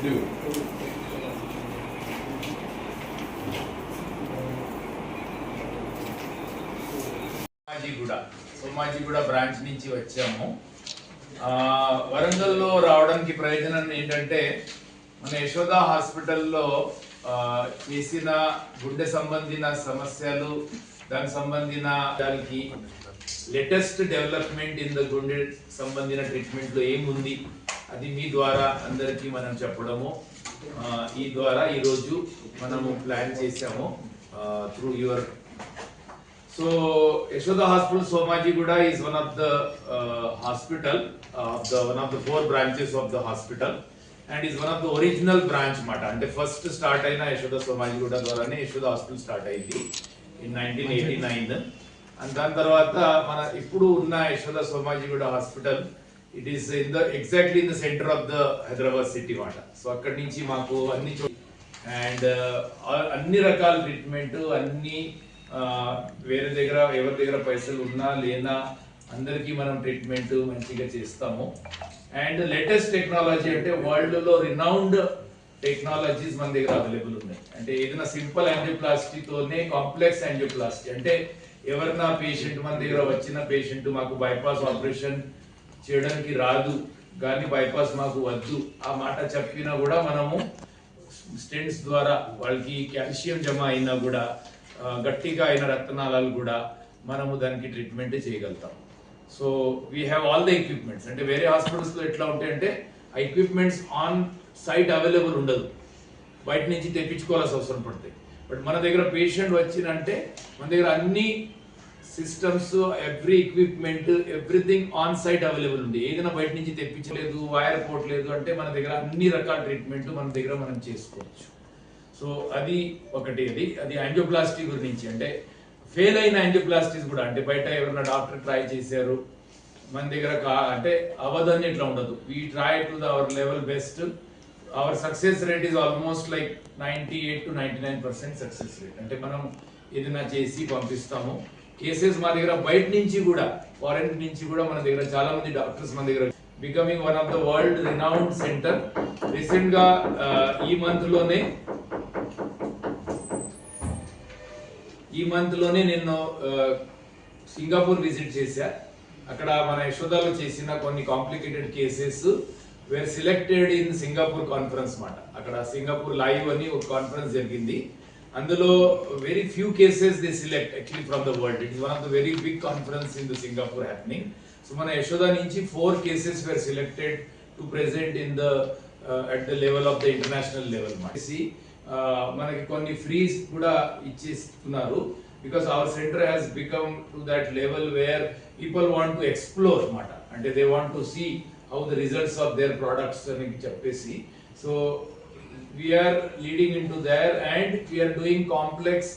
Do. Somajiguda branch నుంచి వచ్చాము. వరంగల్లో రావడానికి ప్రయోజనం ఏంటంటే మన యశోద హాస్పిటల్లో చేసిన గుండె సంబంధించిన సమస్యలు, దానికి సంబంధించిన దానికి లేటెస్ట్ డెవలప్మెంట్ ఇన్ ద గుండె సంబంధించిన ట్రీట్మెంట్లో ఏముంది అది మీ ద్వారా అందరికీ మనం చెప్పడము, ఈ ద్వారా ఈరోజు మనము ప్లాన్ చేసాము through your. So Yashoda Hospital Somajiguda is one of the hospital of the one of the 4 branches of the hospital and is one of the original branch mata. And the first start aina Yashoda Somajiguda dwarane Yashoda Hospital start ayindi in 1989. And dan tarvata mana ippudu unna Yashoda Somajiguda Hospital, it is in the exactly in the center of the Hyderabad city mata. So akkadi nunchi maaku anni and anni rakala treatment anni వేరే దగ్గర ఎవరి దగ్గర పైసలు ఉన్నా లేనా అందరికీ మనం treatment మంచిగా చేస్తాము. అండ్ లేటెస్ట్ టెక్నాలజీ అంటే వరల్డ్ లో రినౌండ్ టెక్నాలజీస్ మన దగ్గర అవైలబుల్ ఉన్నాయి. అంటే ఏదైనా సింపుల్ యాంజియోప్లాస్టీతోనే కాంప్లెక్స్ యాంజియోప్లాస్టీ, అంటే ఎవరైనా పేషెంట్ మన దగ్గర వచ్చిన పేషెంట్ మాకు బైపాస్ ఆపరేషన్ చేయడానికి రాదు కానీ బైపాస్ మాకు వద్దు ఆ మాట చెప్పినా కూడా మనము స్టెంట్స్ ద్వారా వాళ్ళకి కాల్షియం జమ అయినా కూడా గట్టిగా అయిన రక్తనాళాలు కూడా మనము దానికి ట్రీట్మెంట్ చేయగలుగుతాం. So we have all the equipments. అంటే వేరే హాస్పిటల్స్లో ఎట్లా ఉంటాయంటే ఆ ఎక్విప్మెంట్స్ ఆన్ సైట్ అవైలబుల్ ఉండదు, బయట నుంచి తెప్పించుకోవాల్సిన అవసరం పడుతుంది. బట్ మన దగ్గర పేషెంట్ వచ్చినంటే మన దగ్గర అన్ని systems, every equipment, everything on site available ఉంది. ఏదైనా బయట నుంచి తెప్పించలేదు, వైర్ పోవట్లేదు అంటే మన దగ్గర అన్ని రకాల ట్రీట్మెంట్ మన దగ్గర మనం చేసుకోవచ్చు. సో అది ఒకటి. అది యాంజియోప్లాస్టీ గురించి, అంటే ఫెయిల్ అయిన యాంజియోప్లాస్టీస్ కూడా, అంటే బయట ఎవరైనా డాక్టర్ ట్రై చేశారు మన దగ్గర అంటే అవదని ఇట్లా ఉండదు. We try to our level best. Our success rate is almost like 98 to 99% success rate. అంటే మనం ఏదైనా చేసి పంపిస్తాము. కేసెస్ మా దగ్గర బయట నుంచి కూడా, ఫారెన్ నుంచి కూడా మన దగ్గర చాలా మంది డాక్టర్స్ మన దగ్గర becoming one of the world renowned centre. Recent గా ఈ మంత్ లోనే నేను సింగపూర్ విజిట్ చేశా. అక్కడ మన యశోదాలో చేసిన కొన్ని complicated cases were selected in Singapore conference మాట. అక్కడ సింగపూర్ లైవ్ అని ఒక కాన్ఫరెన్స్ జరిగింది. అందులో very few cases they select actually from the world. It is one of the very big conference in the Singapore happening. So మన యశోదా నుంచి 4 cases were selected to present in the at the level of the international level మాట. మనకి కొన్ని ఫ్రీస్ కూడా ఇచ్చేస్తున్నారు. Because our centre has become to that level where people want to explore మాట. అంటే they want to see how the results of their products అని చెప్పేసి. So we're leading in to there and we're doing complex